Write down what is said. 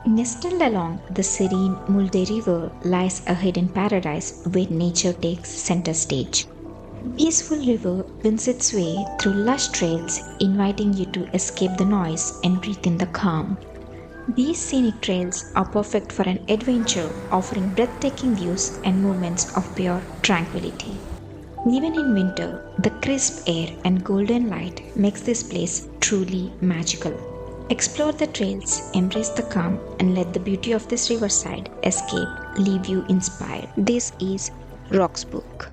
Nestled along the serene Mulde River lies a hidden paradise where nature takes center stage. Peaceful river winds its way through lush trails, inviting you to escape the noise and breathe in the calm. These scenic trails are perfect for an adventure, offering breathtaking views and moments of pure tranquility. Even in winter, the crisp air and golden light makes this place truly magical. Explore the trails, embrace the calm, and let the beauty of this riverside escape leave you inspired. This is Rochsburg.